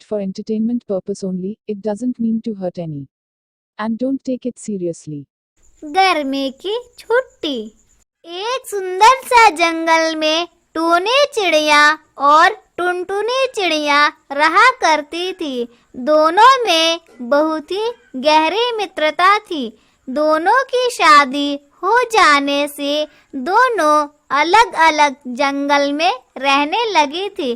for entertainment purpose only, it doesn't mean to hurt any. And don't take it seriously. गर्मी की छुट्टी। एक सुंदर सा जंगल में टूनी चिड़िया और टुनटुनी चिड़िया रहा करती थी। दोनों में बहुत ही गहरी मित्रता थी। दोनों की शादी हो जाने से दोनों अलग अलग जंगल में रहने लगी थी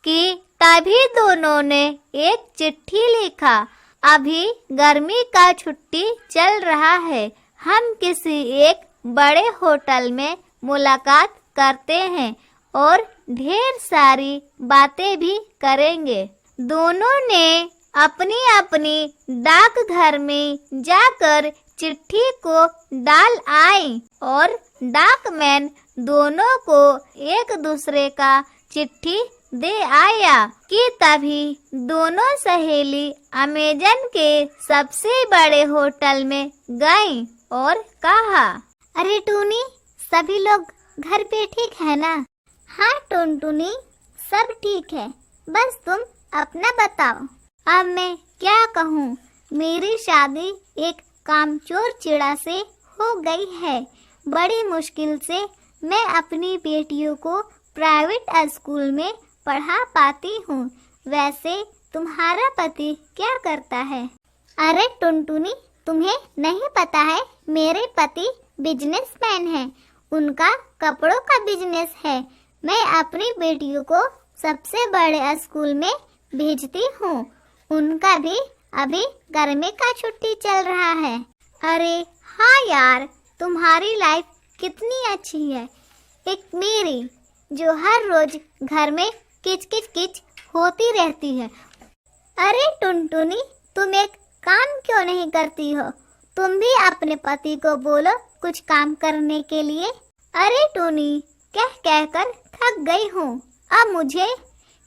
कि तभी दोनों ने एक चिट्ठी लिखा। अभी गर्मी का छुट्टी चल रहा है, हम किसी एक बड़े होटल में मुलाकात करते हैं और ढेर सारी बातें भी करेंगे। दोनों ने अपनी अपनी डाकघर में जाकर चिट्ठी को डाल आई और डाकमैन दोनों को एक दूसरे का चिट्ठी दे आया कि तभी दोनों सहेली अमेजन के सबसे बड़े होटल में गईं और कहा, अरे टूनी, सभी लोग घर पे ठीक है ना? हाँ टुनटुनी, सब ठीक है, बस तुम अपना बताओ। अब मैं क्या कहूँ, मेरी शादी एक कामचोर चिड़ा से हो गई है। बड़ी मुश्किल से मैं अपनी बेटियों को प्राइवेट स्कूल में पढ़ा पाती हूँ। वैसे तुम्हारा पति क्या करता है? अरे टुनटुनी, तुम्हें नहीं पता है, मेरे पति बिजनेसमैन हैं। उनका कपड़ों का बिजनेस है। मैं अपनी बेटियों को सबसे बड़े स्कूल में भेजती हूँ। उनका भी अभी गर्मी का छुट्टी चल रहा है। अरे हाँ यार, तुम्हारी लाइफ कितनी अच्छी है। एक मेरी जो हर रोज घर में किच किच किच होती रहती है। अरे टुनटुनी, तुम एक काम क्यों नहीं करती हो? तुम भी अपने पति को बोलो कुछ काम करने के लिए। अरे टूनी, कह कर थक गई हूँ। अब मुझे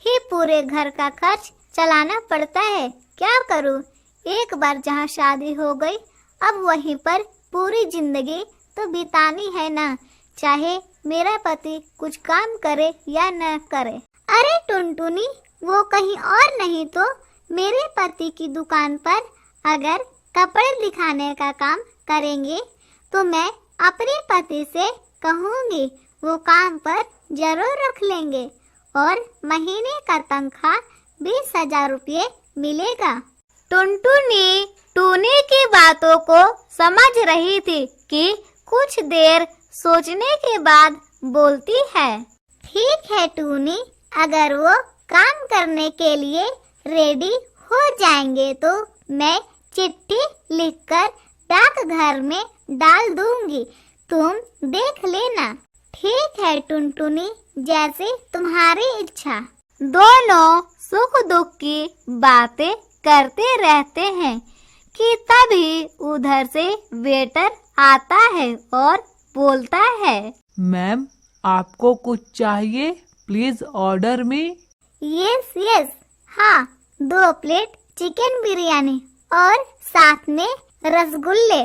ही पूरे घर का खर्च चलाना पड़ता है। क्या करूँ? एक बार जहाँ शादी हो गई, अब वहीं पर पूरी जिंदगी तो बितानी है ना, चाहे मेरा पति कुछ काम करे या न करे। अरे टुनटुनी, वो कहीं और नहीं तो मेरे पति की दुकान पर अगर कपड़े दिखाने का काम करेंगे तो मैं अपने पति से कहूँगी, वो काम पर जरूर रख लेंगे और महीने का तनख्वाह 20,000 रुपये मिलेगा। टुनटुनी टूनी की बातों को समझ रही थी कि कुछ देर सोचने के बाद बोलती है, ठीक है टूनी, अगर वो काम करने के लिए रेडी हो जाएंगे तो मैं चिट्ठी लिखकर डाकघर में डाल दूंगी, तुम देख लेना। ठीक है टुनटुनी, जैसे तुम्हारी इच्छा। दोनों सुख दुख की बातें करते रहते हैं कि तभी उधर से वेटर आता है और बोलता है, मैम, आपको कुछ चाहिए? प्लीज ऑर्डर में। यस यस, हाँ, 2 प्लेट चिकन बिरयानी और साथ में रसगुल्ले।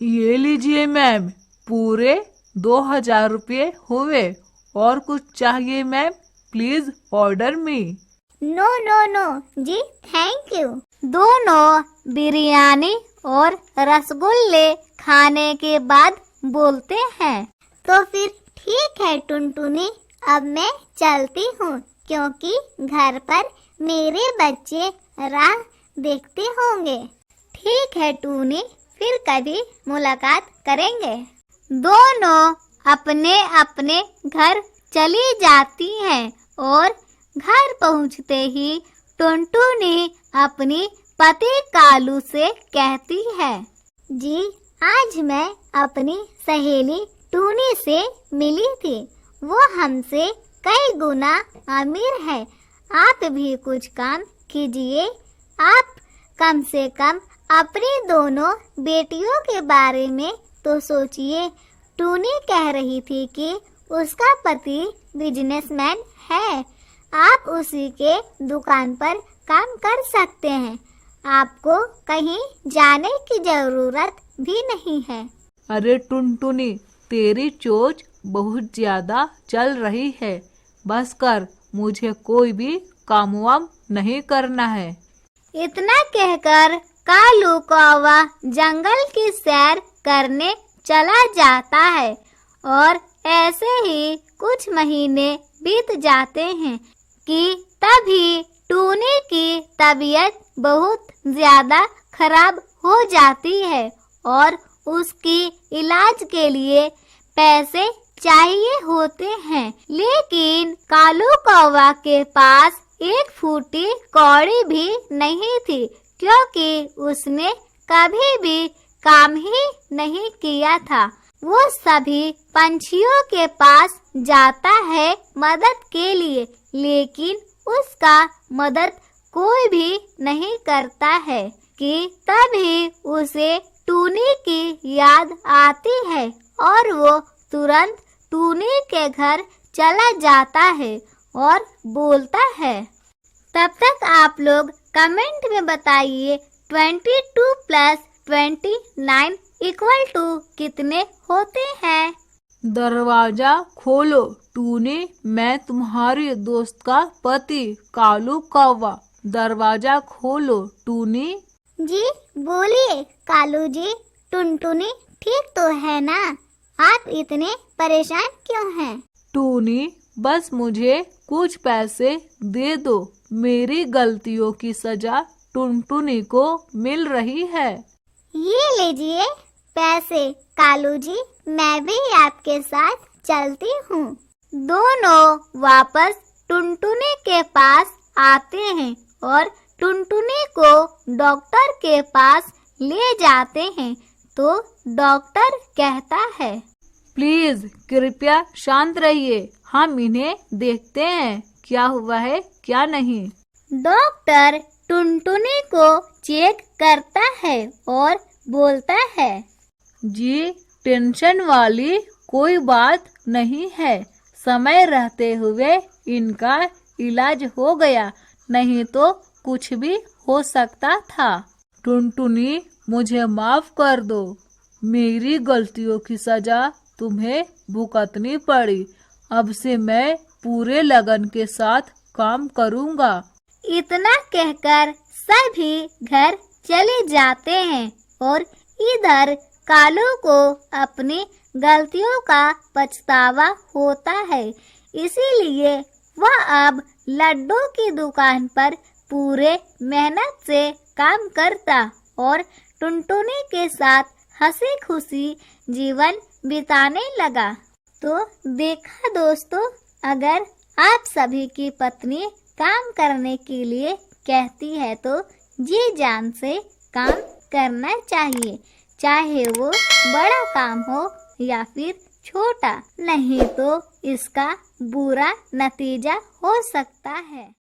ये लीजिए मैम, पूरे 2,000 रुपये हुए। और कुछ चाहिए मैम? प्लीज ऑर्डर में। नो नो नो जी, थैंक यू। दोनों बिरयानी और रसगुल्ले खाने के बाद बोलते हैं, तो फिर ठीक है टुनटुनी, अब मैं चलती हूँ क्योंकि घर पर मेरे बच्चे राह देखते होंगे। ठीक है टूनी, फिर कभी मुलाकात करेंगे। दोनों अपने अपने घर चली जाती हैं और घर पहुँचते ही टुनटुनी अपनी पति कालू से कहती है, जी, आज मैं अपनी सहेली टूनी से मिली थी। वो हमसे कई गुना अमीर है। आप भी कुछ काम कीजिए। आप कम से कम अपनी दोनों बेटियों के बारे में तो सोचिए। टूनी कह रही थी कि उसका पति बिजनेसमैन है। आप उसी के दुकान पर काम कर सकते हैं। आपको कहीं जाने की जरूरत भी नहीं है। अरे टुनटुनी, तेरी चोंच बहुत ज्यादा चल रही है। बस कर, मुझे कोई भी काम वाम नहीं करना है। इतना कहकर कालू कौवा जंगल की सैर करने चला जाता है और ऐसे ही कुछ महीने बीत जाते हैं कि तभी टूनी की तबीयत बहुत ज्यादा खराब हो जाती है और उसकी इलाज के लिए पैसे चाहिए होते हैं। लेकिन कालू कौवा के पास एक फूटी कौड़ी भी नहीं थी, क्योंकि उसने कभी भी काम ही नहीं किया था। वो सभी पंछियों के पास जाता है मदद के लिए, लेकिन उसका मदद कोई भी नहीं करता है कि तभी उसे टूनी की याद आती है और वो तुरंत टूनी के घर चला जाता है और बोलता है। तब तक आप लोग कमेंट में बताइए 22 + 29 = कितने होते हैं? दरवाजा खोलो टूनी, मैं तुम्हारी दोस्त का पति कालू कौवा। दरवाजा खोलो टूनी। जी बोलिए कालू जी। टुनटुनी ठीक तो है ना? आप इतने परेशान क्यों हैं? टूनी, बस मुझे कुछ पैसे दे दो, मेरी गलतियों की सजा टुनटुनी को मिल रही है। ये लीजिए पैसे कालू जी, मैं भी आपके साथ चलती हूँ। दोनों वापस टुनटुनी के पास आते हैं और टुनटुनी को डॉक्टर के पास ले जाते हैं। तो डॉक्टर कहता है, प्लीज कृपया शांत रहिए, हम इन्हें देखते हैं क्या हुआ है क्या नहीं। डॉक्टर टुनटुनी को चेक करता है और बोलता है, जी टेंशन वाली कोई बात नहीं है, समय रहते हुए इनका इलाज हो गया, नहीं तो कुछ भी हो सकता था। टुनटुनी, मुझे माफ कर दो, मेरी गलतियों की सजा तुम्हें भुगतनी पड़ी। अब से मैं पूरे लगन के साथ काम करूँगा। इतना कहकर सभी घर चले जाते हैं और इधर कालू को अपनी गलतियों का पछतावा होता है। इसीलिए वह अब लड्डू की दुकान पर पूरे मेहनत से काम करता और टुनटुनी के साथ हंसी खुशी जीवन बिताने लगा। तो देखा दोस्तों, अगर आप सभी की पत्नी काम करने के लिए कहती है तो जी जान से काम करना चाहिए, चाहे वो बड़ा काम हो या फिर छोटा, नहीं तो इसका बुरा नतीजा हो सकता है।